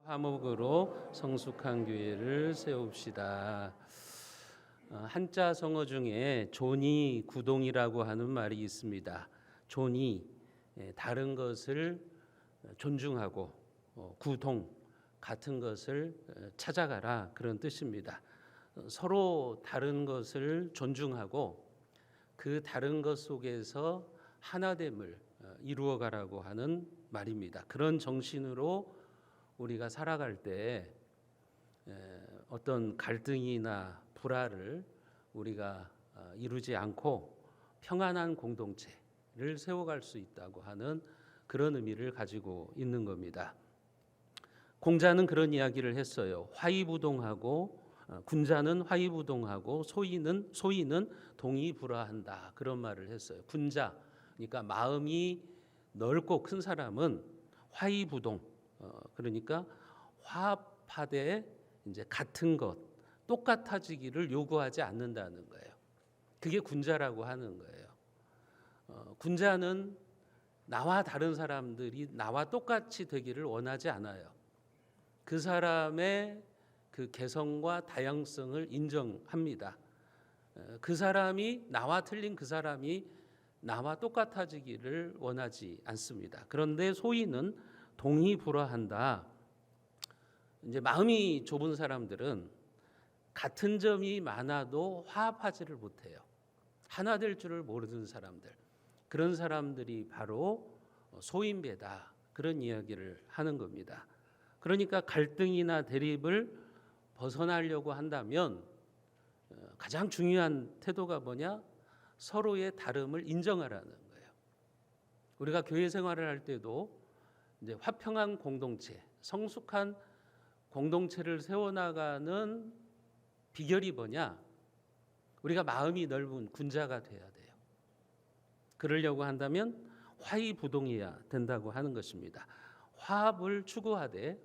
화목으로 성숙한 교회를 세웁시다. 한자 성어 중에 존이 구동이라고 하는 말이 있습니다. 존이 다른 것을 존중하고 구동 같은 것을 찾아가라 그런 뜻입니다. 서로 다른 것을 존중하고 그 다른 것 속에서 하나됨을 이루어가라고 하는 말입니다. 그런 정신으로 우리가 살아갈 때 어떤 갈등이나 불화를 우리가 이루지 않고 평안한 공동체를 세워갈 수 있다고 하는 그런 의미를 가지고 있는 겁니다. 공자는 그런 이야기를 했어요. 화이부동하고 군자는 화이부동하고 소인은 동의불화한다 그런 말을 했어요. 군자 그러니까 마음이 넓고 큰 사람은 화이부동 그러니까 화합하되 이제 같은 것 똑같아지기를 요구하지 않는다는 거예요. 그게 군자라고 하는 거예요. 군자는 나와 다른 사람들이 나와 똑같이 되기를 원하지 않아요. 그 사람의 그 개성과 다양성을 인정합니다. 그 사람이 나와 틀린 그 사람이 나와 똑같아지기를 원하지 않습니다. 그런데 소인은 동의불화한다. 이제 마음이 좁은 사람들은 같은 점이 많아도 화합하지를 못해요. 하나 될 줄을 모르는 사람들. 그런 사람들이 바로 소인배다. 그런 이야기를 하는 겁니다. 그러니까 갈등이나 대립을 벗어나려고 한다면 가장 중요한 태도가 뭐냐? 서로의 다름을 인정하라는 거예요. 우리가 교회 생활을 할 때도 이제 화평한 공동체, 성숙한 공동체를 세워나가는 비결이 뭐냐? 우리가 마음이 넓은 군자가 돼야 돼요. 그러려고 한다면 화이부동해야 된다고 하는 것입니다. 화합을 추구하되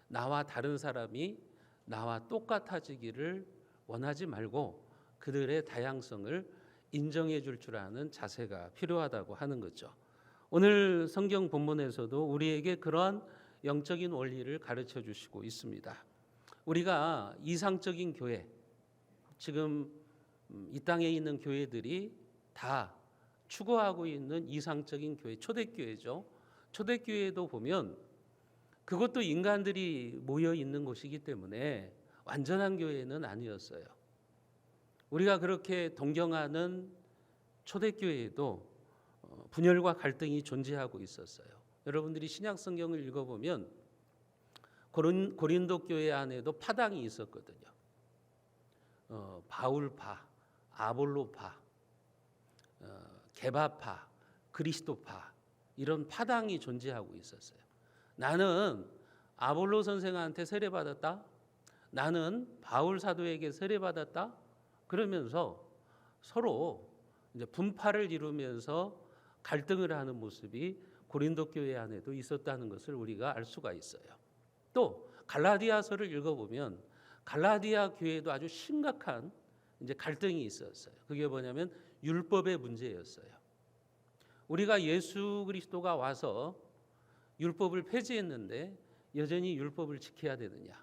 나와 다른 사람이 나와 똑같아지기를 원하지 말고 그들의 다양성을 인정해 줄 줄 아는 자세가 필요하다고 하는 거죠. 오늘 성경 본문에서도 우리에게 그러한 영적인 원리를 가르쳐 주시고 있습니다. 우리가 이상적인 교회, 지금 이 땅에 있는 교회들이 다 추구하고 있는 이상적인 교회, 초대교회죠. 초대교회도 보면 그것도 인간들이 모여 있는 곳이기 때문에 완전한 교회는 아니었어요. 우리가 그렇게 동경하는 초대교회에도 분열과 갈등이 존재하고 있었어요. 여러분들이 신약 성경을 읽어보면 고린도 교회 안에도 파당이 있었거든요. 바울파, 아볼로파, 게바파, 그리스도파 이런 파당이 존재하고 있었어요. 나는 아볼로 선생한테 세례받았다. 나는 바울 사도에게 세례받았다. 그러면서 서로 이제 분파를 이루면서 갈등을 하는 모습이 고린도 교회 안에도 있었다는 것을 우리가 알 수가 있어요. 또 갈라디아서를 읽어보면 갈라디아 교회도 아주 심각한 이제 갈등이 있었어요. 그게 뭐냐면 율법의 문제였어요. 우리가 예수 그리스도가 와서 율법을 폐지했는데 여전히 율법을 지켜야 되느냐?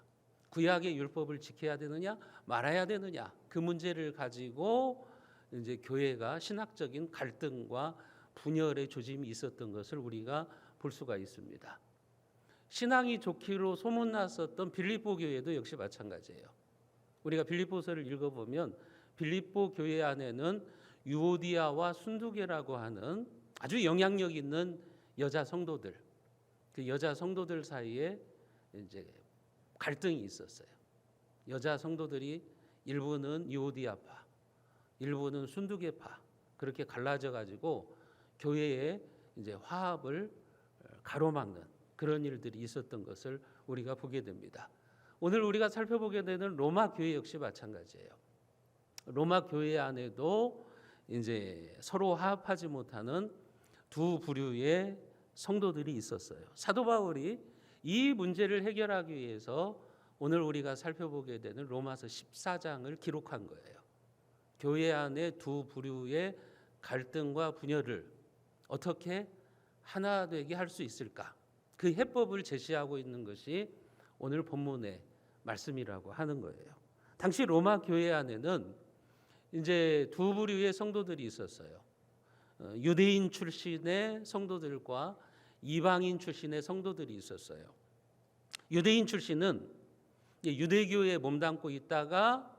구약의 율법을 지켜야 되느냐? 말아야 되느냐? 그 문제를 가지고 이제 교회가 신학적인 갈등과 분열의 조짐이 있었던 것을 우리가 볼 수가 있습니다. 신앙이 좋기로 소문났었던 빌립보 교회도 역시 마찬가지예요. 우리가 빌립보서를 읽어보면 빌립보 교회 안에는 유오디아와 순두계라고 하는 아주 영향력 있는 여자 성도들, 그 여자 성도들 사이에 이제 갈등이 있었어요. 여자 성도들이 일부는 유오디아파, 일부는 순두계파 그렇게 갈라져 가지고 교회에 이제 화합을 가로막는 그런 일들이 있었던 것을 우리가 보게 됩니다. 오늘 우리가 살펴보게 되는 로마 교회 역시 마찬가지예요. 로마 교회 안에도 이제 서로 화합하지 못하는 두 부류의 성도들이 있었어요. 사도 바울이 이 문제를 해결하기 위해서 오늘 우리가 살펴보게 되는 로마서 14장을 기록한 거예요. 교회 안에 두 부류의 갈등과 분열을 어떻게 하나 되게 할 수 있을까? 그 해법을 제시하고 있는 것이 오늘 본문의 말씀이라고 하는 거예요. 당시 로마 교회 안에는 이제 두 부류의 성도들이 있었어요. 유대인 출신의 성도들과 이방인 출신의 성도들이 있었어요. 유대인 출신은 유대교에 몸담고 있다가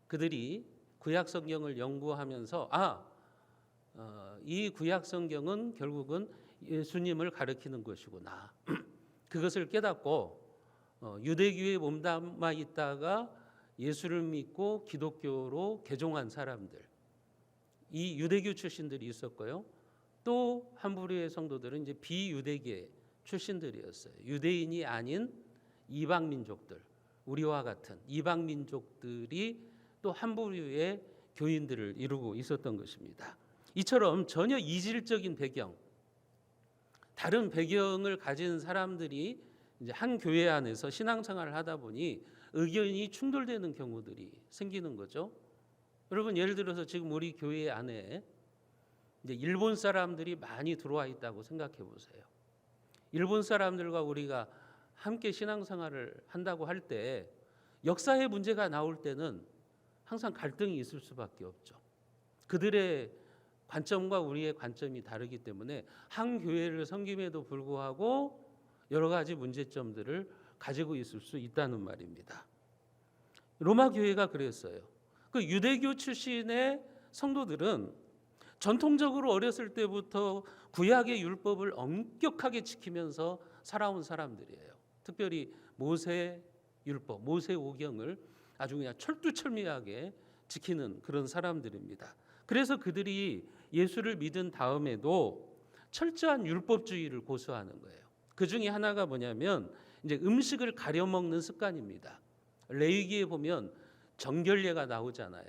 그들이 구약 성경을 연구하면서 이 구약 성경은 결국은 예수님을 가리키는 것이구나. 그것을 깨닫고 유대교에 몸담아 있다가 예수를 믿고 기독교로 개종한 사람들, 이 유대교 출신들이 있었고요. 또 한 부류의 성도들은 이제 비유대계 출신들이었어요. 유대인이 아닌 이방 민족들, 우리와 같은 이방 민족들이 또 한 부류의 교인들을 이루고 있었던 것입니다. 이처럼 전혀 이질적인 배경, 다른 배경을 가진 사람들이 이제 한 교회 안에서 신앙생활을 하다 보니 의견이 충돌되는 경우들이 생기는 거죠. 여러분, 예를 들어서 지금 우리 교회 안에 이제 일본 사람들이 많이 들어와 있다고 생각해 보세요. 일본 사람들과 우리가 함께 신앙생활을 한다고 할 때 역사의 문제가 나올 때는 항상 갈등이 있을 수밖에 없죠. 그들의 관점과 우리의 관점이 다르기 때문에 한 교회를 섬김에도 불구하고 여러 가지 문제점들을 가지고 있을 수 있다는 말입니다. 로마 교회가 그랬어요. 그 유대교 출신의 성도들은 전통적으로 어렸을 때부터 구약의 율법을 엄격하게 지키면서 살아온 사람들이에요. 특별히 모세 율법, 모세 오경을 아주 그냥 철두철미하게 지키는 그런 사람들입니다. 그래서 그들이 예수를 믿은 다음에도 철저한 율법주의를 고수하는 거예요. 그 중에 하나가 뭐냐면 이제 음식을 가려 먹는 습관입니다. 레위기에 보면 정결례가 나오잖아요.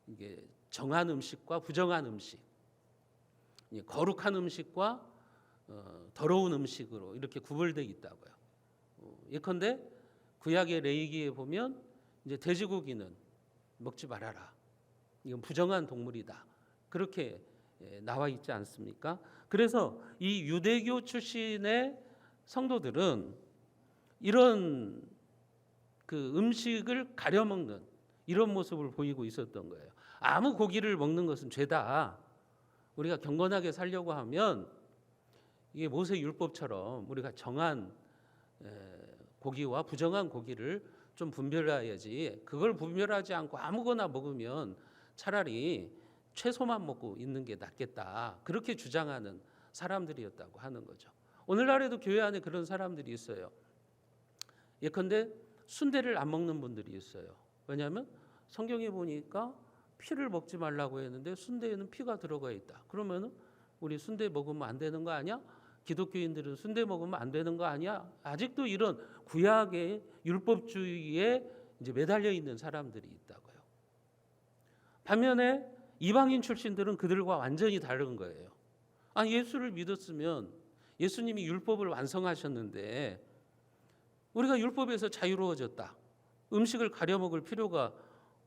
이게 정한 음식과 부정한 음식, 거룩한 음식과 더러운 음식으로 이렇게 구별되어 있다고요. 예컨대 구약의 레위기에 보면 이제 돼지고기는 먹지 말아라. 이건 부정한 동물이다. 그렇게 나와 있지 않습니까? 그래서 이 유대교 출신의 성도들은 이런 그 음식을 가려 먹는 이런 모습을 보이고 있었던 거예요. 아무 고기를 먹는 것은 죄다. 우리가 경건하게 살려고 하면 이게 모세 율법처럼 우리가 정한 고기와 부정한 고기를 좀 분별해야지, 그걸 분별하지 않고 아무거나 먹으면 차라리 채소만 먹고 있는 게 낫겠다. 그렇게 주장하는 사람들이었다고 하는 거죠. 오늘날에도 교회 안에 그런 사람들이 있어요. 예컨대 순대를 안 먹는 분들이 있어요. 왜냐하면 성경에 보니까 피를 먹지 말라고 했는데 순대에는 피가 들어가 있다. 그러면 우리 순대 먹으면 안 되는 거 아니야? 기독교인들은 순대 먹으면 안 되는 거 아니야? 아직도 이런 구약의 율법주의에 이제 매달려 있는 사람들이 있다고요. 반면에 이방인 출신들은 그들과 완전히 다른 거예요. 예수를 믿었으면 예수님이 율법을 완성하셨는데 우리가 율법에서 자유로워졌다. 음식을 가려 먹을 필요가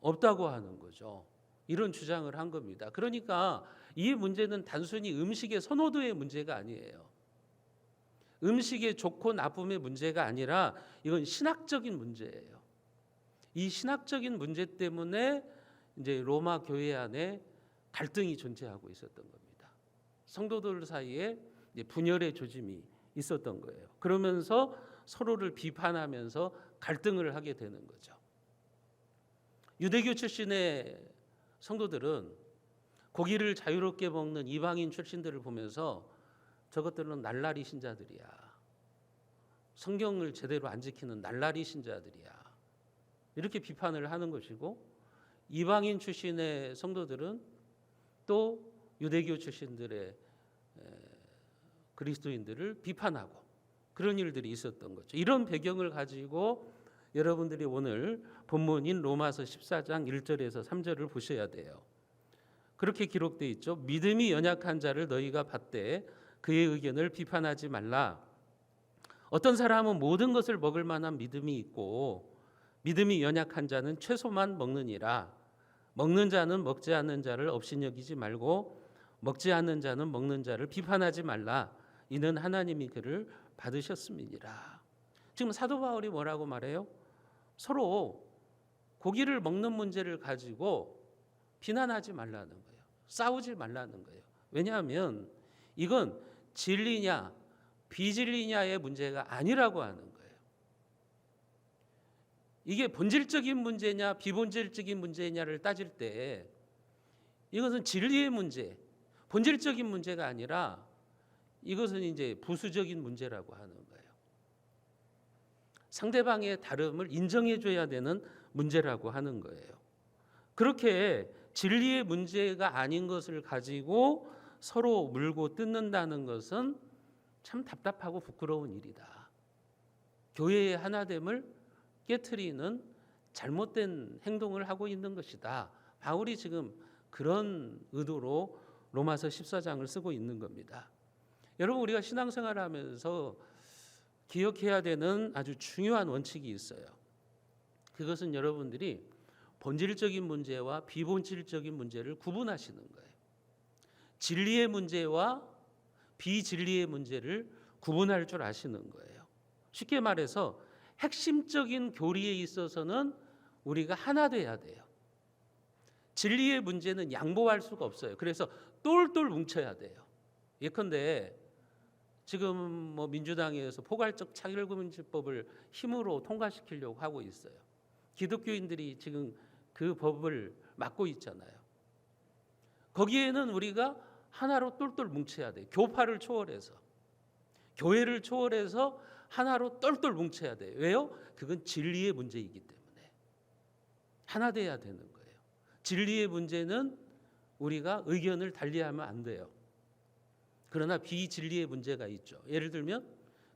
없다고 하는 거죠. 이런 주장을 한 겁니다. 그러니까 이 문제는 단순히 음식의 선호도의 문제가 아니에요. 음식의 좋고 나쁨의 문제가 아니라 이건 신학적인 문제예요. 이 신학적인 문제 때문에 이제 로마 교회 안에 갈등이 존재하고 있었던 겁니다. 성도들 사이에 분열의 조짐이 있었던 거예요. 그러면서 서로를 비판하면서 갈등을 하게 되는 거죠. 유대교 출신의 성도들은 고기를 자유롭게 먹는 이방인 출신들을 보면서 저것들은 날라리 신자들이야. 성경을 제대로 안 지키는 날라리 신자들이야. 이렇게 비판을 하는 것이고, 이방인 출신의 성도들은 또 유대교 출신들의 그리스도인들을 비판하고 그런 일들이 있었던 거죠. 이런 배경을 가지고 여러분들이 오늘 본문인 로마서 14장 1절에서 3절을 보셔야 돼요. 그렇게 기록되어 있죠. 믿음이 연약한 자를 너희가 받되 그의 의견을 비판하지 말라. 어떤 사람은 모든 것을 먹을 만한 믿음이 있고 믿음이 연약한 자는 채소만 먹느니라. 먹는 자는 먹지 않는 자를 업신여기지 말고 먹지 않는 자는 먹는 자를 비판하지 말라. 이는 하나님이 그를 받으셨음이니라. 지금 사도 바울이 뭐라고 말해요? 서로 고기를 먹는 문제를 가지고 비난하지 말라는 거예요. 싸우지 말라는 거예요. 왜냐하면 이건 진리냐 비진리냐의 문제가 아니라고 하는 거예요. 이게 본질적인 문제냐 비본질적인 문제냐를 따질 때 이것은 진리의 문제, 본질적인 문제가 아니라 이것은 이제 부수적인 문제라고 하는 거예요. 상대방의 다름을 인정해 줘야 되는 문제라고 하는 거예요. 그렇게 진리의 문제가 아닌 것을 가지고 서로 물고 뜯는다는 것은 참 답답하고 부끄러운 일이다. 교회의 하나됨을 깨트리는 잘못된 행동을 하고 있는 것이다. 바울이 지금 그런 의도로 로마서 14장을 쓰고 있는 겁니다. 여러분, 우리가 신앙생활을 하면서 기억해야 되는 아주 중요한 원칙이 있어요. 그것은 여러분들이 본질적인 문제와 비본질적인 문제를 구분하시는 거예요. 진리의 문제와 비진리의 문제를 구분할 줄 아시는 거예요. 쉽게 말해서 핵심적인 교리에 있어서는 우리가 하나 돼야 돼요. 진리의 문제는 양보할 수가 없어요. 그래서 똘똘 뭉쳐야 돼요. 예컨대 지금 뭐 민주당에서 포괄적 차별금지법을 힘으로 통과시키려고 하고 있어요. 기독교인들이 지금 그 법을 막고 있잖아요. 거기에는 우리가 하나로 똘똘 뭉쳐야 돼요. 교파를 초월해서, 교회를 초월해서 하나로 똘똘 뭉쳐야 돼요. 왜요? 그건 진리의 문제이기 때문에 하나 돼야 되는 거예요. 진리의 문제는 우리가 의견을 달리하면 안 돼요. 그러나 비진리의 문제가 있죠. 예를 들면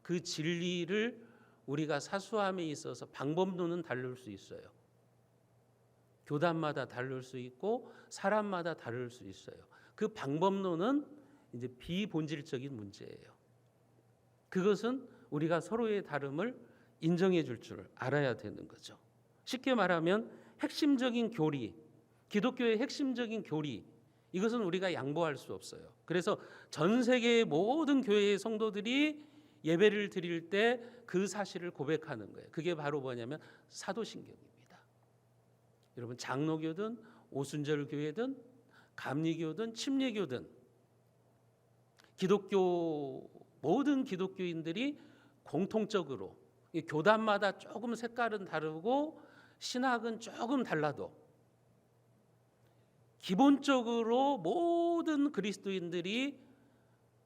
그 진리를 우리가 사수함에 있어서 방법론은 다를 수 있어요. 교단마다 다를 수 있고 사람마다 다를 수 있어요. 그 방법론은 이제 비본질적인 문제예요. 그것은 우리가 서로의 다름을 인정해 줄 줄 알아야 되는 거죠. 쉽게 말하면 핵심적인 교리, 기독교의 핵심적인 교리, 이것은 우리가 양보할 수 없어요. 그래서 전 세계의 모든 교회의 성도들이 예배를 드릴 때 그 사실을 고백하는 거예요. 그게 바로 뭐냐면 사도신경입니다. 여러분, 장로교든 오순절 교회든 감리교든 침례교든 기독교 모든 기독교인들이 공통적으로 교단마다 조금 색깔은 다르고 신학은 조금 달라도 기본적으로 모든 그리스도인들이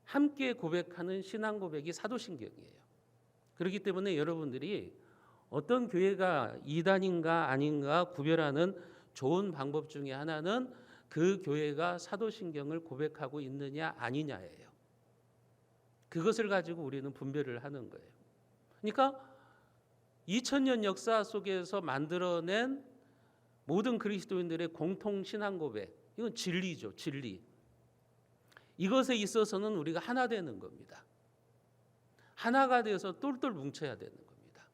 함께 고백하는 신앙 고백이 사도신경이에요. 그렇기 때문에 여러분들이 어떤 교회가 이단인가 아닌가 구별하는 좋은 방법 중에 하나는 그 교회가 사도신경을 고백하고 있느냐 아니냐예요. 그것을 가지고 우리는 분별을 하는 거예요. 그러니까 2000년 역사 속에서 만들어낸 모든 그리스도인들의 공통 신앙 고백, 이건 진리죠, 진리. 이것에 있어서는 우리가 하나 되는 겁니다. 하나가 되어서 똘똘 뭉쳐야 되는 겁니다.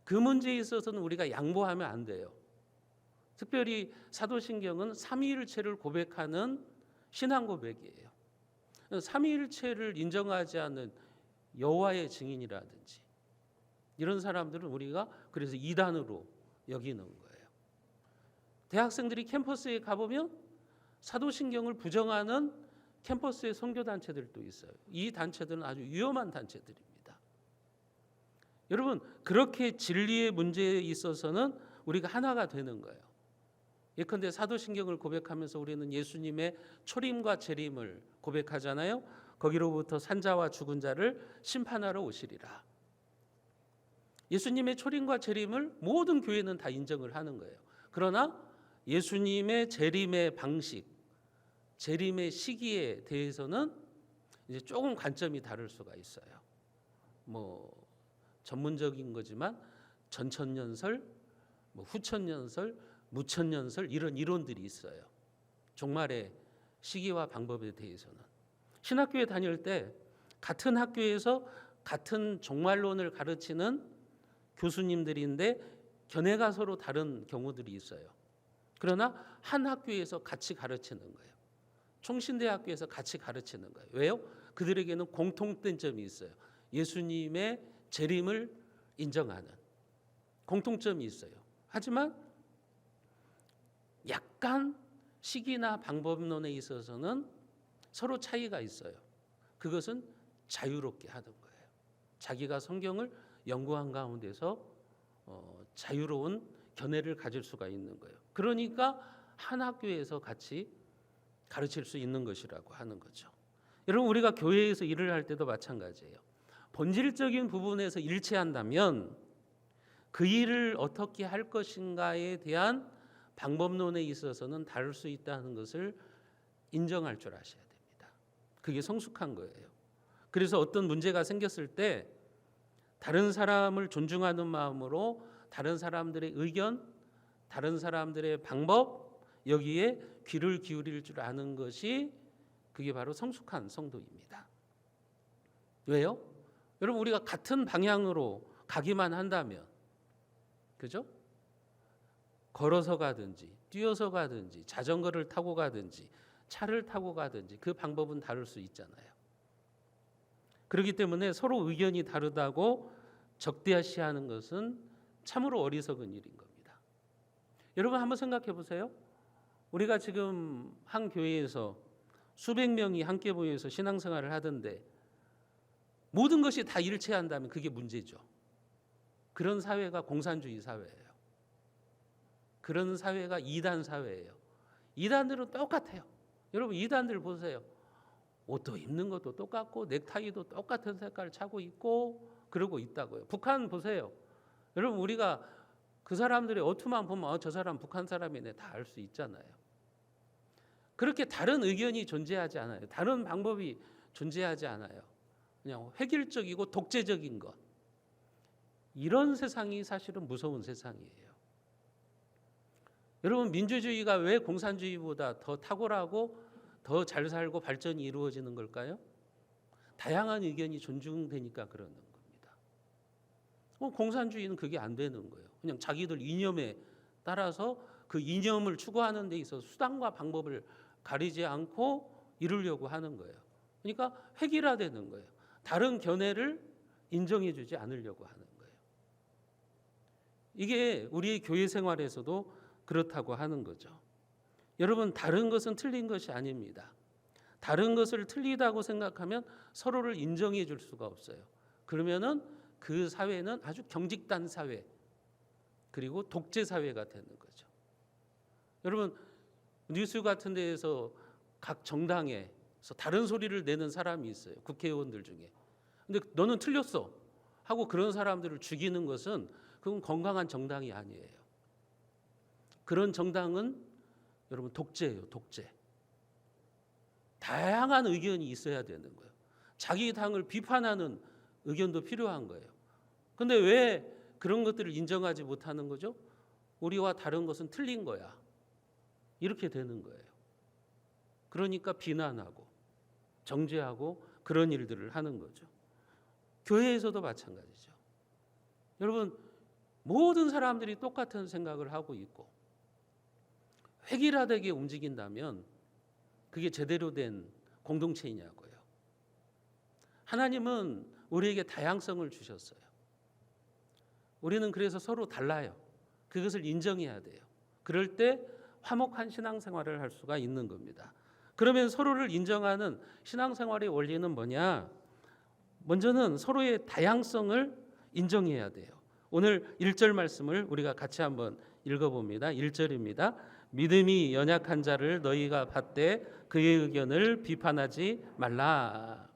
그 문제에 있어서는 우리가 양보하면 안 돼요. 특별히 사도신경은 삼위일체를 고백하는 신앙 고백이에요. 삼위일체를 인정하지 않는 여호와의 증인이라든지 이런 사람들은 우리가 그래서 이단으로 여기는 거예요. 대학생들이 캠퍼스에 가보면 사도신경을 부정하는 캠퍼스의 선교단체들도 있어요. 이 단체들은 아주 위험한 단체들입니다. 여러분, 그렇게 진리의 문제에 있어서는 우리가 하나가 되는 거예요. 예컨대 사도신경을 고백하면서 우리는 예수님의 초림과 재림을 고백하잖아요. 거기로부터 산자와 죽은 자를 심판하러 오시리라. 예수님의 초림과 재림을 모든 교회는 다 인정을 하는 거예요. 그러나 예수님의 재림의 방식, 재림의 시기에 대해서는 이제 조금 관점이 다를 수가 있어요. 뭐 전문적인 거지만 전천년설, 뭐 후천년설, 무천년설 이런 이론들이 있어요. 종말의 시기와 방법에 대해서는 신학교에 다닐 때 같은 학교에서 같은 종말론을 가르치는 교수님들인데 견해가 서로 다른 경우들이 있어요. 그러나 한 학교에서 같이 가르치는 거예요. 총신대학교에서 같이 가르치는 거예요. 왜요? 그들에게는 공통된 점이 있어요. 예수님의 재림을 인정하는 공통점이 있어요. 하지만 약간 시기나 방법론에 있어서는 서로 차이가 있어요. 그것은 자유롭게 하는 거예요. 자기가 성경을 연구한 가운데서 자유로운 견해를 가질 수가 있는 거예요. 그러니까 한 학교에서 같이 가르칠 수 있는 것이라고 하는 거죠. 여러분, 우리가 교회에서 일을 할 때도 마찬가지예요. 본질적인 부분에서 일치한다면 그 일을 어떻게 할 것인가에 대한 방법론에 있어서는 다를 수 있다는 것을 인정할 줄 아셔야 됩니다. 그게 성숙한 거예요. 그래서 어떤 문제가 생겼을 때 다른 사람을 존중하는 마음으로 다른 사람들의 의견, 다른 사람들의 방법, 여기에 귀를 기울일 줄 아는 것이 그게 바로 성숙한 성도입니다. 왜요? 여러분, 우리가 같은 방향으로 가기만 한다면, 그죠? 걸어서 가든지 뛰어서 가든지 자전거를 타고 가든지 차를 타고 가든지 그 방법은 다를 수 있잖아요. 그렇기 때문에 서로 의견이 다르다고 적대시하는 것은 참으로 어리석은 일인 겁니다. 여러분, 한번 생각해 보세요. 우리가 지금 한 교회에서 수백 명이 함께 모여서 신앙생활을 하던데 모든 것이 다 일치한다면 그게 문제죠. 그런 사회가 공산주의 사회예요. 그런 사회가 이단 사회예요. 이단들은 똑같아요. 여러분, 이단들 보세요. 옷도 입는 것도 똑같고 넥타이도 똑같은 색깔 차고 있고 그러고 있다고요. 북한 보세요. 여러분, 우리가 그 사람들의 어투만 보면 저 사람 북한 사람이네 다 알 수 있잖아요. 그렇게 다른 의견이 존재하지 않아요. 다른 방법이 존재하지 않아요. 그냥 획일적이고 독재적인 것. 이런 세상이 사실은 무서운 세상이에요. 여러분, 민주주의가 왜 공산주의보다 더 탁월하고 더 잘 살고 발전이 이루어지는 걸까요? 다양한 의견이 존중되니까 그러는 겁니다. 공산주의는 그게 안 되는 거예요. 그냥 자기들 이념에 따라서 그 이념을 추구하는 데 있어서 수단과 방법을 가리지 않고 이루려고 하는 거예요. 그러니까 획일화되는 거예요. 다른 견해를 인정해 주지 않으려고 하는 거예요. 이게 우리의 교회 생활에서도 그렇다고 하는 거죠. 여러분, 다른 것은 틀린 것이 아닙니다. 다른 것을 틀리다고 생각하면 서로를 인정해 줄 수가 없어요. 그러면은 그 사회는 아주 경직단 사회, 그리고 독재 사회가 되는 거죠. 여러분, 뉴스 같은 데에서 각 정당에서 다른 소리를 내는 사람이 있어요. 국회의원들 중에. 근데 너는 틀렸어 하고 그런 사람들을 죽이는 것은 그건 건강한 정당이 아니에요. 그런 정당은 여러분 독재예요, 독재. 다양한 의견이 있어야 되는 거예요. 자기 당을 비판하는 의견도 필요한 거예요. 근데 왜 그런 것들을 인정하지 못하는 거죠? 우리와 다른 것은 틀린 거야. 이렇게 되는 거예요. 그러니까 비난하고 정죄하고 그런 일들을 하는 거죠. 교회에서도 마찬가지죠. 여러분, 모든 사람들이 똑같은 생각을 하고 있고 획일화되게 움직인다면 그게 제대로 된 공동체이냐고요. 하나님은 우리에게 다양성을 주셨어요. 우리는 그래서 서로 달라요. 그것을 인정해야 돼요. 그럴 때 화목한 신앙생활을 할 수가 있는 겁니다. 그러면 서로를 인정하는 신앙생활의 원리는 뭐냐? 먼저는 서로의 다양성을 인정해야 돼요. 오늘 1절 말씀을 우리가 같이 한번 읽어봅니다. 1절입니다. 믿음이 연약한 자를 너희가 받되 그의 의견을 비판하지 말라.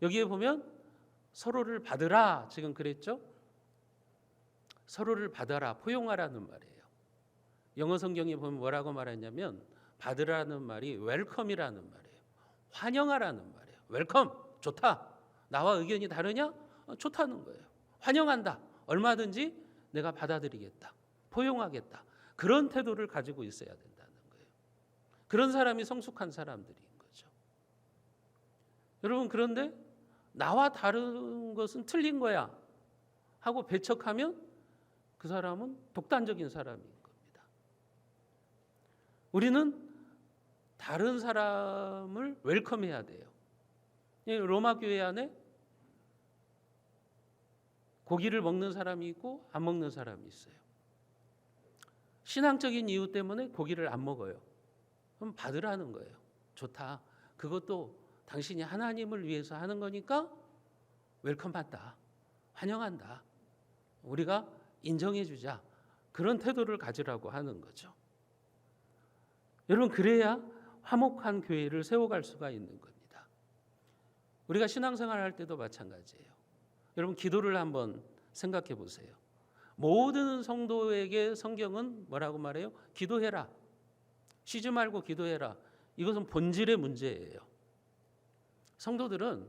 여기에 보면 서로를 받으라 지금 그랬죠? 서로를 받아라, 포용하라는 말이에요. 영어 성경에 보면 뭐라고 말했냐면 받으라는 말이 웰컴이라는 말이에요. 환영하라는 말이에요. 웰컴, 좋다. 나와 의견이 다르냐? 좋다는 거예요. 환영한다. 얼마든지 내가 받아들이겠다. 포용하겠다. 그런 태도를 가지고 있어야 된다는 거예요. 그런 사람이 성숙한 사람들인 거죠. 여러분, 그런데 나와 다른 것은 틀린 거야 하고 배척하면 그 사람은 독단적인 사람인 겁니다. 우리는 다른 사람을 웰컴해야 돼요. 로마 교회 안에 고기를 먹는 사람이 있고 안 먹는 사람이 있어요. 신앙적인 이유 때문에 고기를 안 먹어요. 그럼 받으라는 거예요. 좋다. 그것도 당신이 하나님을 위해서 하는 거니까 웰컴한다. 환영한다. 우리가 인정해 주자. 그런 태도를 가지라고 하는 거죠. 여러분, 그래야 화목한 교회를 세워갈 수가 있는 겁니다. 우리가 신앙생활 할 때도 마찬가지예요. 여러분, 기도를 한번 생각해 보세요. 모든 성도에게 성경은 뭐라고 말해요? 기도해라. 쉬지 말고 기도해라. 이것은 본질의 문제예요. 성도들은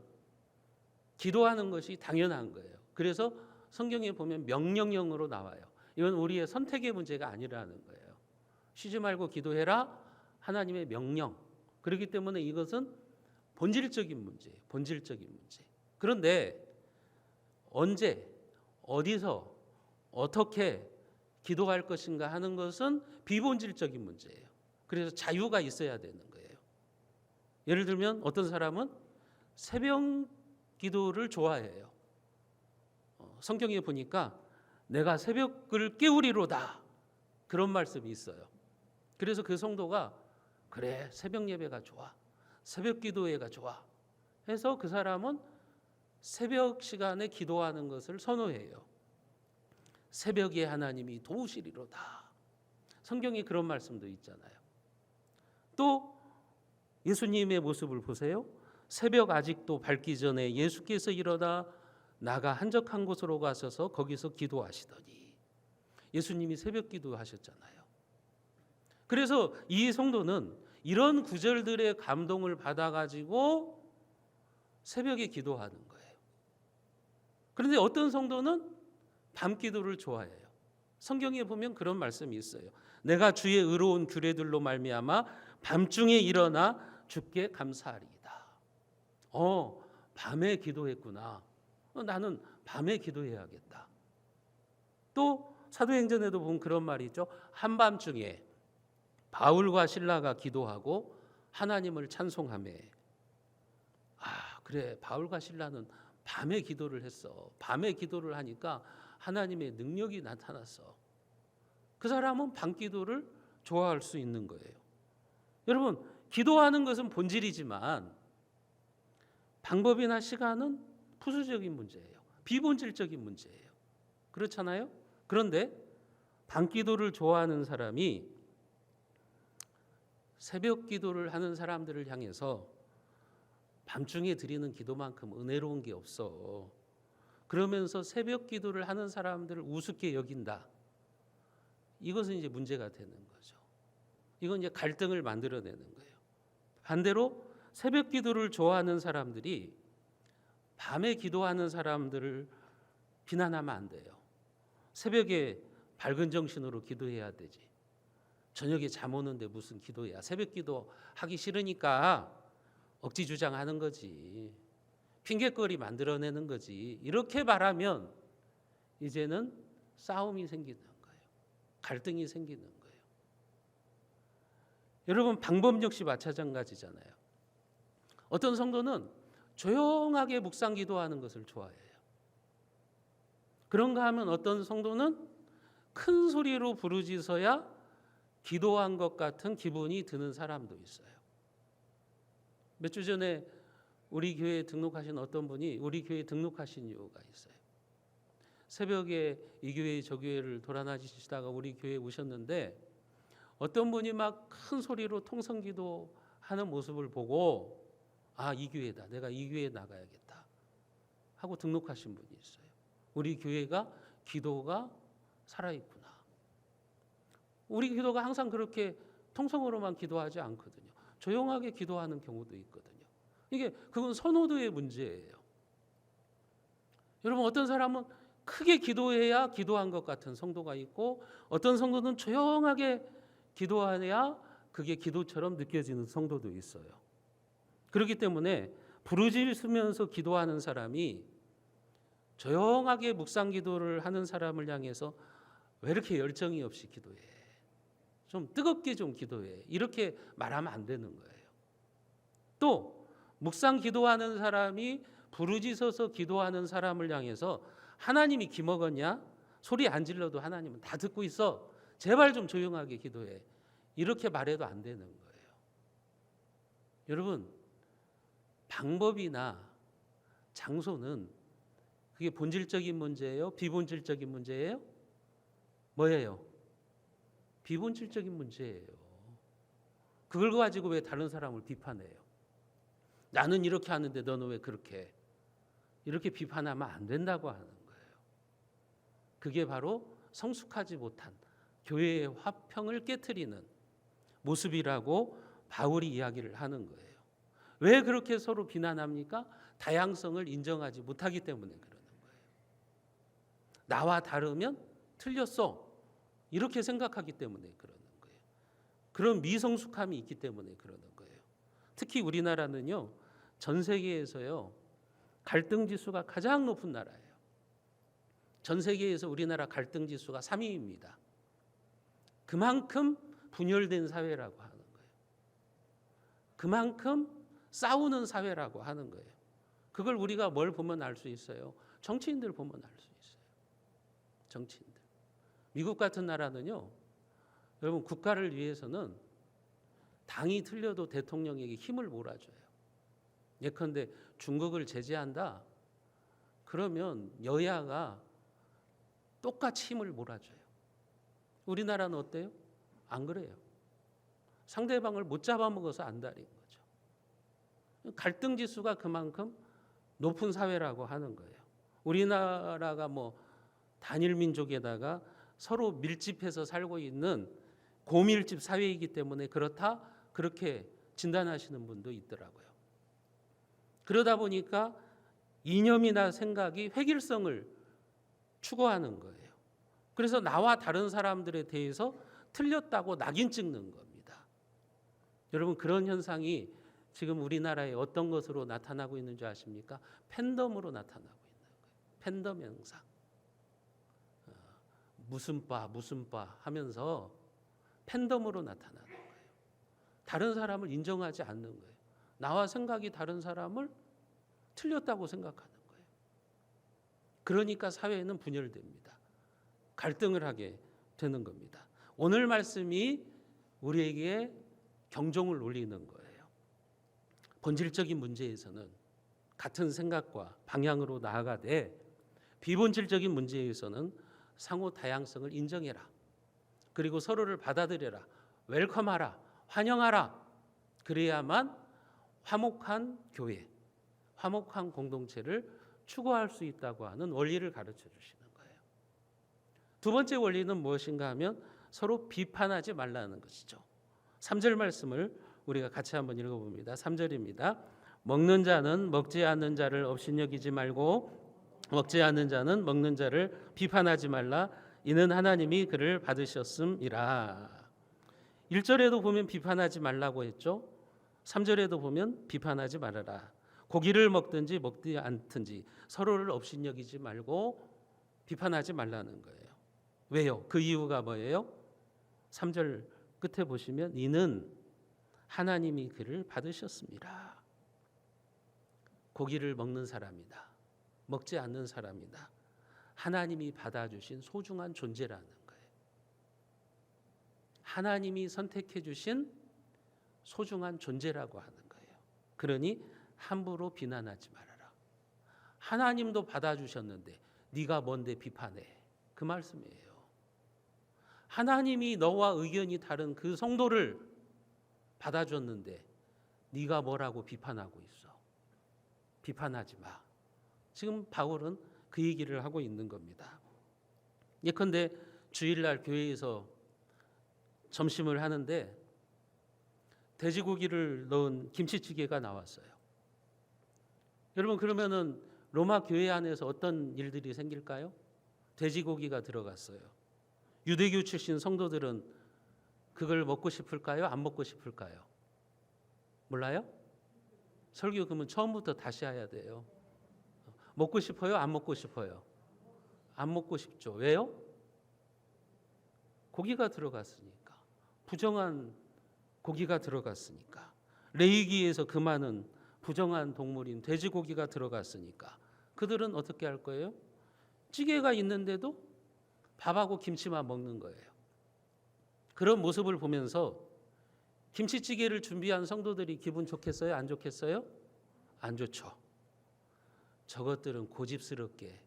기도하는 것이 당연한 거예요. 그래서 성경에 보면 명령형으로 나와요. 이건 우리의 선택의 문제가 아니라는 거예요. 쉬지 말고 기도해라. 하나님의 명령. 그렇기 때문에 이것은 본질적인 문제예요. 본질적인 문제. 그런데 언제, 어디서, 어떻게 기도할 것인가 하는 것은 비본질적인 문제예요. 그래서 자유가 있어야 되는 거예요. 예를 들면 어떤 사람은 새벽 기도를 좋아해요. 성경에 보니까 내가 새벽을 깨우리로다. 그런 말씀이 있어요. 그래서 그 성도가 그래, 새벽 예배가 좋아. 새벽 기도회가 좋아. 해서 그 사람은 새벽 시간에 기도하는 것을 선호해요. 새벽에 하나님이 도우시리로다. 성경에 그런 말씀도 있잖아요. 또 예수님의 모습을 보세요. 새벽 아직도 밝기 전에 예수께서 일어나 나가 한적한 곳으로 가셔서 거기서 기도하시더니 예수님이 새벽 기도하셨잖아요. 그래서 이 성도는 이런 구절들의 감동을 받아가지고 새벽에 기도하는 거예요. 그런데 어떤 성도는 밤 기도를 좋아해요. 성경에 보면 그런 말씀이 있어요. 내가 주의 의로운 규례들로 말미암아 밤중에 일어나 주께 감사하리이다. 밤에 기도했구나. 나는 밤에 기도해야겠다. 또 사도행전에도 보면 그런 말이 있죠. 한밤중에 바울과 실라가 기도하고 하나님을 찬송하매. 그래, 바울과 실라는 밤에 기도를 했어. 밤에 기도를 하니까 하나님의 능력이 나타났어. 그 사람은 밤 기도를 좋아할 수 있는 거예요. 여러분, 기도하는 것은 본질이지만 방법이나 시간은 부수적인 문제예요. 비본질적인 문제예요. 그렇잖아요? 그런데 밤 기도를 좋아하는 사람이 새벽 기도를 하는 사람들을 향해서 밤중에 드리는 기도만큼 은혜로운 게 없어. 그러면서 새벽 기도를 하는 사람들을 우습게 여긴다. 이것은 이제 문제가 되는 거죠. 이건 이제 갈등을 만들어내는 거예요. 반대로 새벽 기도를 좋아하는 사람들이 밤에 기도하는 사람들을 비난하면 안 돼요. 새벽에 밝은 정신으로 기도해야 되지. 저녁에 잠 오는데 무슨 기도야. 새벽 기도 하기 싫으니까 억지 주장하는 거지. 핑계거리 만들어내는 거지. 이렇게 말하면 이제는 싸움이 생기는 거예요. 갈등이 생기는 거예요. 여러분, 방법 역시 마찬가지잖아요. 어떤 성도는 조용하게 묵상 기도하는 것을 좋아해요. 그런가 하면 어떤 성도는 큰 소리로 부르짖어야 기도한 것 같은 기분이 드는 사람도 있어요. 몇 주 전에 우리 교회에 등록하신 어떤 분이 우리 교회에 등록하신 이유가 있어요. 새벽에 이 교회 저 교회를 돌아다니시다가 우리 교회에 오셨는데 어떤 분이 막 큰 소리로 통성기도 하는 모습을 보고 이 교회다. 내가 이 교회에 나가야겠다 하고 등록하신 분이 있어요. 우리 교회가 기도가 살아있구나. 우리 기도가 항상 그렇게 통성으로만 기도하지 않거든요. 조용하게 기도하는 경우도 있거든요. 그건 선호도의 문제예요. 여러분, 어떤 사람은 크게 기도해야 기도한 것 같은 성도가 있고 어떤 성도는 조용하게 기도해야 그게 기도처럼 느껴지는 성도도 있어요. 그렇기 때문에 부르짖으면서 기도하는 사람이 조용하게 묵상 기도를 하는 사람을 향해서 왜 이렇게 열정이 없이 기도해? 좀 뜨겁게 좀 기도해. 이렇게 말하면 안 되는 거예요. 또 묵상 기도하는 사람이 부르짖어서 기도하는 사람을 향해서 하나님이 기먹었냐? 소리 안 질러도 하나님은 다 듣고 있어. 제발 좀 조용하게 기도해. 이렇게 말해도 안 되는 거예요. 여러분, 방법이나 장소는 그게 본질적인 문제예요? 비본질적인 문제예요? 뭐예요? 비본질적인 문제예요. 그걸 가지고 왜 다른 사람을 비판해요? 나는 이렇게 하는데 너는 왜 그렇게 해? 이렇게 비판하면 안 된다고 하는 거예요. 그게 바로 성숙하지 못한 교회의 화평을 깨트리는 모습이라고 바울이 이야기를 하는 거예요. 왜 그렇게 서로 비난합니까? 다양성을 인정하지 못하기 때문에 그러는 거예요. 나와 다르면 틀렸어. 이렇게 생각하기 때문에 그러는 거예요. 그런 미성숙함이 있기 때문에 그러는 거예요. 특히 우리나라는요, 전 세계에서요, 갈등 지수가 가장 높은 나라예요. 전 세계에서 우리나라 갈등 지수가 3위입니다. 그만큼 분열된 사회라고 하는 거예요. 그만큼 싸우는 사회라고 하는 거예요. 그걸 우리가 뭘 보면 알 수 있어요? 정치인들 보면 알 수 있어요. 정치인들. 미국 같은 나라는요, 여러분 국가를 위해서는 당이 틀려도 대통령에게 힘을 몰아줘요. 예컨대 중국을 제재한다. 그러면 여야가 똑같이 힘을 몰아줘요. 우리나라는 어때요? 안 그래요. 상대방을 못 잡아먹어서 안달인 거죠. 갈등 지수가 그만큼 높은 사회라고 하는 거예요. 우리나라가 뭐 단일 민족에다가 서로 밀집해서 살고 있는 고밀집 사회이기 때문에 그렇다, 그렇게 진단하시는 분도 있더라고요. 그러다 보니까 이념이나 생각이 획일성을 추구하는 거예요. 그래서 나와 다른 사람들에 대해서 틀렸다고 낙인 찍는 겁니다. 여러분, 그런 현상이 지금 우리나라에 어떤 것으로 나타나고 있는 줄 아십니까? 팬덤으로 나타나고 있는 거예요. 팬덤 현상. 무슨 바 하면서 팬덤으로 나타나는 거예요. 다른 사람을 인정하지 않는 거예요. 나와 생각이 다른 사람을 틀렸다고 생각하는 거예요. 그러니까 사회는 분열됩니다. 갈등을 하게 되는 겁니다. 오늘 말씀이 우리에게 경종을 울리는 거예요. 본질적인 문제에서는 같은 생각과 방향으로 나아가되 비본질적인 문제에서는 상호 다양성을 인정해라. 그리고 서로를 받아들여라. 웰컴하라. 환영하라. 그래야만 화목한 교회, 화목한 공동체를 추구할 수 있다고 하는 원리를 가르쳐 주시는 거예요. 두 번째 원리는 무엇인가 하면 서로 비판하지 말라는 것이죠. 3절 말씀을 우리가 같이 한번 읽어봅니다. 3절입니다. 먹는 자는 먹지 않는 자를 업신여기지 말고 먹지 않는 자는 먹는 자를 비판하지 말라. 이는 하나님이 그를 받으셨음이라. 1절에도 보면 비판하지 말라고 했죠. 3절에도 보면 비판하지 말아라. 고기를 먹든지 먹지 않든지 서로를 업신여기지 말고 비판하지 말라는 거예요. 왜요? 그 이유가 뭐예요? 3절 끝에 보시면 이는 하나님이 그를 받으셨습니다. 고기를 먹는 사람이다. 먹지 않는 사람이다. 하나님이 받아주신 소중한 존재라는 거예요. 하나님이 선택해 주신 소중한 존재라고 하는 거예요. 그러니 함부로 비난하지 말아라. 하나님도 받아주셨는데 네가 뭔데 비판해. 그 말씀이에요. 하나님이 너와 의견이 다른 그 성도를 받아줬는데 네가 뭐라고 비판하고 있어. 비판하지 마. 지금 바울은 그 얘기를 하고 있는 겁니다. 예컨대 주일날 교회에서 점심을 하는데 돼지고기를 넣은 김치찌개가 나왔어요. 여러분, 그러면은 로마 교회 안에서 어떤 일들이 생길까요? 돼지고기가 들어갔어요. 유대교 출신 성도들은 그걸 먹고 싶을까요? 안 먹고 싶을까요? 몰라요? 설교 그러면 처음부터 다시 해야 돼요. 먹고 싶어요? 안 먹고 싶어요? 안 먹고 싶죠. 왜요? 고기가 들어갔으니까. 부정한 고기가 들어갔으니까. 레위기에서 그 많은 부정한 동물인 돼지고기가 들어갔으니까 그들은 어떻게 할 거예요? 찌개가 있는데도 밥하고 김치만 먹는 거예요. 그런 모습을 보면서 김치찌개를 준비한 성도들이 기분 좋겠어요? 안 좋겠어요? 안 좋죠. 저것들은 고집스럽게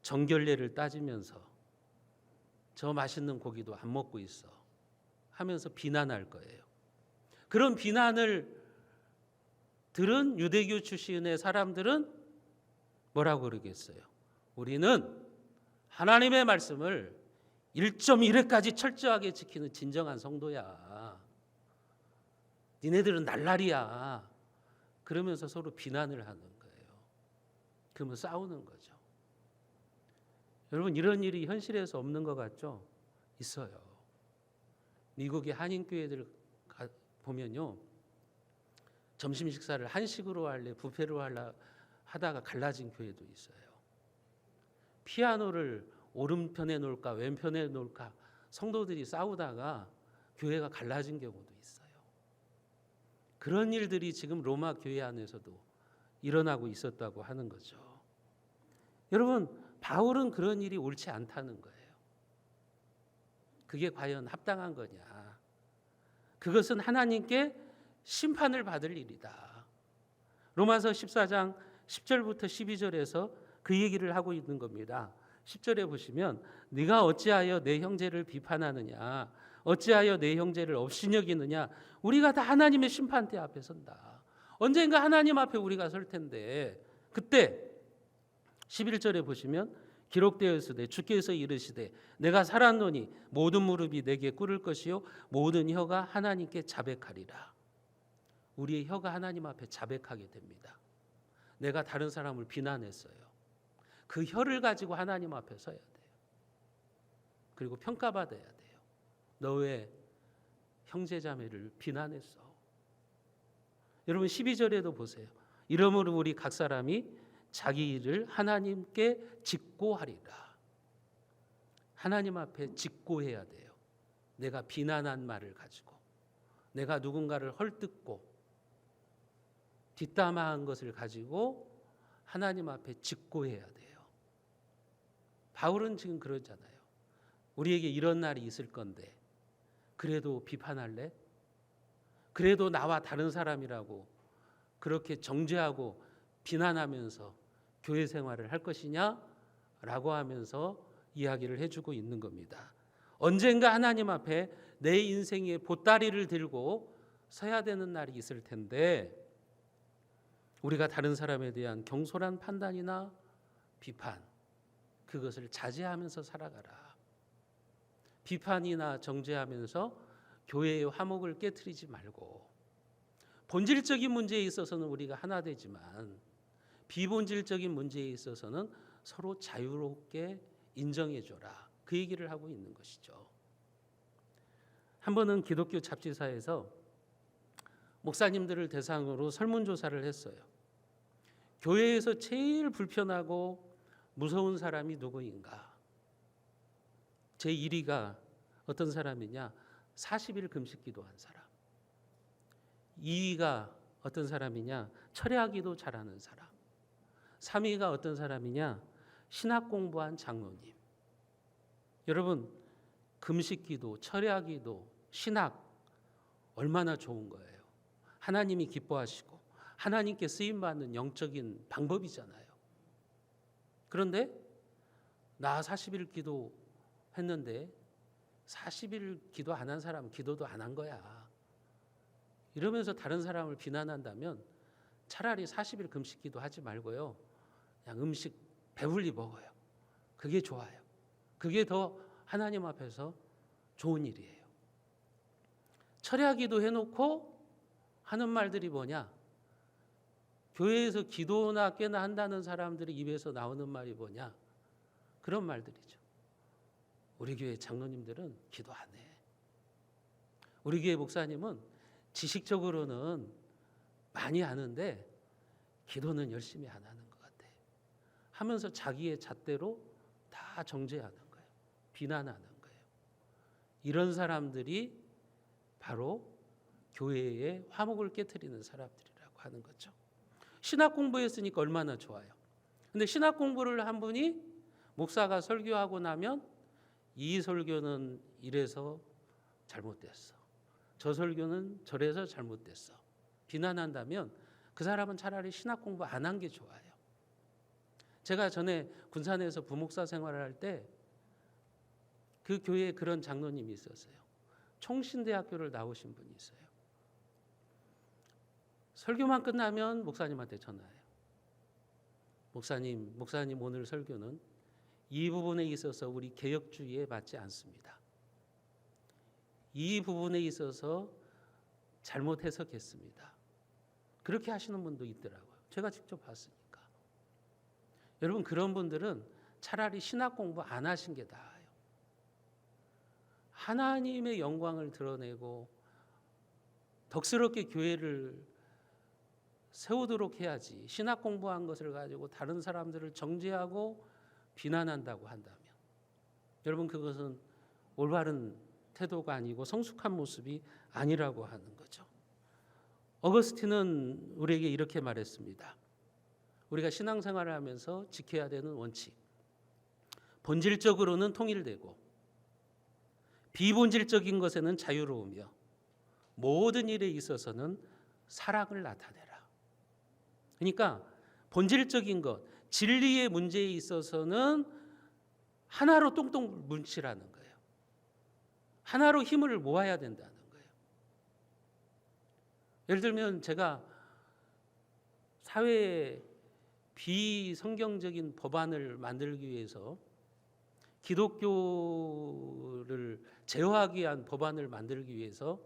정결례를 따지면서 저 맛있는 고기도 안 먹고 있어 하면서 비난할 거예요. 그런 비난을 들은 유대교 출신의 사람들은 뭐라고 그러겠어요? 우리는 하나님의 말씀을 1.1회까지 철저하게 지키는 진정한 성도야. 니네들은 날라리야. 그러면서 서로 비난을 하는 거예요. 그러면 싸우는 거죠. 여러분, 이런 일이 현실에서 없는 것 같죠? 있어요. 미국의 한인교회들 보면요, 점심 식사를 한식으로 할래 뷔페로 할래 하다가 갈라진 교회도 있어요. 피아노를 오른편에 놓을까 왼편에 놓을까 성도들이 싸우다가 교회가 갈라진 경우도 있어요. 그런 일들이 지금 로마 교회 안에서도 일어나고 있었다고 하는 거죠. 여러분, 바울은 그런 일이 옳지 않다는 거예요. 그게 과연 합당한 거냐? 그것은 하나님께 심판을 받을 일이다. 로마서 14장 10절부터 12절에서 그 얘기를 하고 있는 겁니다. 10절에 보시면 네가 어찌하여 내 형제를 비판하느냐, 어찌하여 내 형제를 업신여기느냐. 우리가 다 하나님의 심판대 앞에 선다. 언젠가 하나님 앞에 우리가 설 텐데, 그때 11절에 보시면 기록되어 있으되 주께서 이르시되 내가 살았노니 모든 무릎이 내게 꿇을 것이요 모든 혀가 하나님께 자백하리라. 우리의 혀가 하나님 앞에 자백하게 됩니다. 내가 다른 사람을 비난했어요. 그 혀를 가지고 하나님 앞에 서야 돼요. 그리고 평가받아야 돼요. 너 왜 형제자매를 비난했어? 여러분 12절에도 보세요. 이러므로 우리 각 사람이 자기 일을 하나님께 직고하리라. 하나님 앞에 직고해야 돼요. 내가 비난한 말을 가지고, 내가 누군가를 헐뜯고 뒷담화한 것을 가지고 하나님 앞에 직고해야 돼요. 바울은 지금 그러잖아요. 우리에게 이런 날이 있을 건데 그래도 비판할래? 그래도 나와 다른 사람이라고 그렇게 정죄하고 비난하면서 교회 생활을 할 것이냐? 라고 하면서 이야기를 해주고 있는 겁니다. 언젠가 하나님 앞에 내 인생의 보따리를 들고 서야 되는 날이 있을 텐데 우리가 다른 사람에 대한 경솔한 판단이나 비판, 그것을 자제하면서 살아가라. 비판이나 정죄하면서 교회의 화목을 깨트리지 말고, 본질적인 문제에 있어서는 우리가 하나 되지만 비본질적인 문제에 있어서는 서로 자유롭게 인정해줘라. 그 얘기를 하고 있는 것이죠. 한 번은 기독교 잡지사에서 목사님들을 대상으로 설문조사를 했어요. 교회에서 제일 불편하고 무서운 사람이 누구인가? 제 1위가 어떤 사람이냐? 40일 금식 기도한 사람. 2위가 어떤 사람이냐? 철야기도 잘하는 사람. 3위가 어떤 사람이냐? 신학 공부한 장로님. 여러분, 금식기도, 철야기도, 신학 얼마나 좋은 거예요. 하나님이 기뻐하시고 하나님께 쓰임받는 영적인 방법이잖아요. 그런데 나 40일 기도했는데 40일 기도 안 한 사람은 기도도 안 한 거야. 이러면서 다른 사람을 비난한다면 차라리 40일 금식 기도하지 말고요. 그냥 음식 배불리 먹어요. 그게 좋아요. 그게 더 하나님 앞에서 좋은 일이에요. 철야기도 해놓고 하는 말들이 뭐냐? 교회에서 기도나 꽤나 한다는 사람들이 입에서 나오는 말이 뭐냐? 그런 말들이죠. 우리 교회 장로님들은 기도 안 해. 우리 교회 목사님은 지식적으로는 많이 아는데 기도는 열심히 안 하는 것 같아. 하면서 자기의 잣대로 다 정죄하는 거예요. 비난하는 거예요. 이런 사람들이 바로 교회의 화목을 깨트리는 사람들이라고요. 하는 거죠. 신학 공부했으니까 얼마나 좋아요. 근데 신학 공부를 한 분이 목사가 설교하고 나면 이 설교는 이래서 잘못됐어, 저 설교는 저래서 잘못됐어 비난한다면 그 사람은 차라리 신학 공부 안 한 게 좋아요. 제가 전에 군산에서 부목사 생활을 할 때 그 교회에 그런 장로님이 있었어요. 총신대학교를 나오신 분이 있어요. 설교만 끝나면 목사님한테 전화해요. 목사님 오늘 설교는 이 부분에 있어서 우리 개혁주의에 맞지 않습니다. 이 부분에 있어서 잘못 해석했습니다. 그렇게 하시는 분도 있더라고요. 제가 직접 봤으니까. 여러분, 그런 분들은 차라리 신학 공부 안 하신 게 나아요. 하나님의 영광을 드러내고 덕스럽게 교회를 세우도록 해야지, 신학 공부한 것을 가지고 다른 사람들을 정죄하고 비난한다고 한다면 여러분, 그것은 올바른 태도가 아니고 성숙한 모습이 아니라고 하는 거죠. 어거스틴은 우리에게 이렇게 말했습니다. 우리가 신앙생활을 하면서 지켜야 되는 원칙, 본질적으로는 통일되고 비본질적인 것에는 자유로우며 모든 일에 있어서는 사랑을 나타내라. 그러니까 본질적인 것, 진리의 문제에 있어서는 하나로 똥똥 뭉치라는 거예요. 하나로 힘을 모아야 된다는 거예요. 예를 들면 제가 사회에 비성경적인 법안을 만들기 위해서, 기독교를 제어하기 위한 법안을 만들기 위해서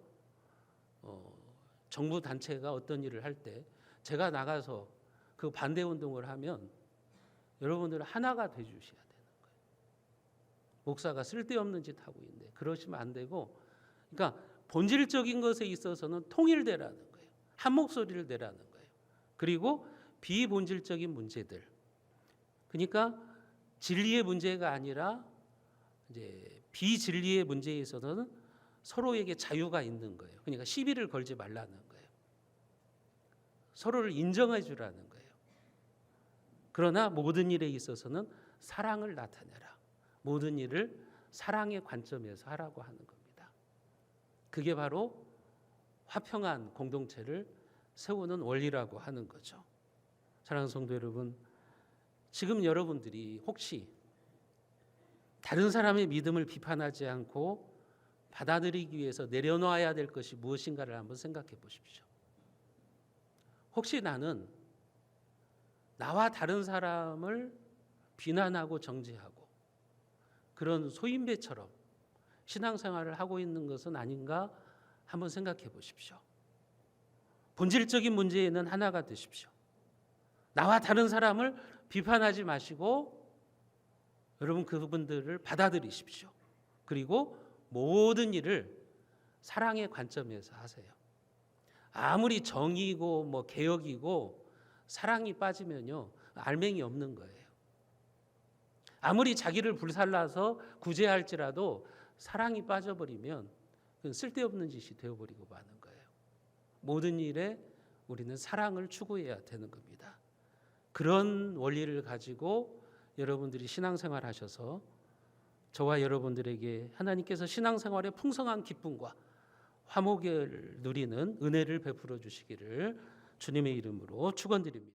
정부 단체가 어떤 일을 할 때 제가 나가서 그 반대 운동을 하면 여러분들은 하나가 돼 주셔야 되는 거예요. 목사가 쓸데없는 짓 하고 있는데 그러시면 안 되고, 그러니까 본질적인 것에 있어서는 통일되라는 거예요. 한 목소리를 내라는 거예요. 그리고 비본질적인 문제들, 그러니까 진리의 문제가 아니라 이제 비진리의 문제에 있어서는 서로에게 자유가 있는 거예요. 그러니까 시비를 걸지 말라는 거예요. 서로를 인정해 주라는 거예요. 그러나 모든 일에 있어서는 사랑을 나타내라. 모든 일을 사랑의 관점에서 하라고 하는 겁니다. 그게 바로 화평한 공동체를 세우는 원리라고 하는 거죠. 사랑하는 성도 여러분, 지금 여러분들이 혹시 다른 사람의 믿음을 비판하지 않고 받아들이기 위해서 내려놓아야 될 것이 무엇인가를 한번 생각해 보십시오. 혹시 나는 나와 다른 사람을 비난하고 정죄하고 그런 소인배처럼 신앙생활을 하고 있는 것은 아닌가 한번 생각해 보십시오. 본질적인 문제에는 하나가 되십시오. 나와 다른 사람을 비판하지 마시고 여러분 그분들을 받아들이십시오. 그리고 모든 일을 사랑의 관점에서 하세요. 아무리 정의고 뭐 개혁이고 사랑이 빠지면요 알맹이 없는 거예요. 아무리 자기를 불살라서 구제할지라도 사랑이 빠져버리면 그건 쓸데없는 짓이 되어버리고 마는 거예요. 모든 일에 우리는 사랑을 추구해야 되는 겁니다. 그런 원리를 가지고 여러분들이 신앙생활 하셔서 저와 여러분들에게 하나님께서 신앙생활의 풍성한 기쁨과 화목을 누리는 은혜를 베풀어 주시기를 주님의 이름으로 축원드립니다.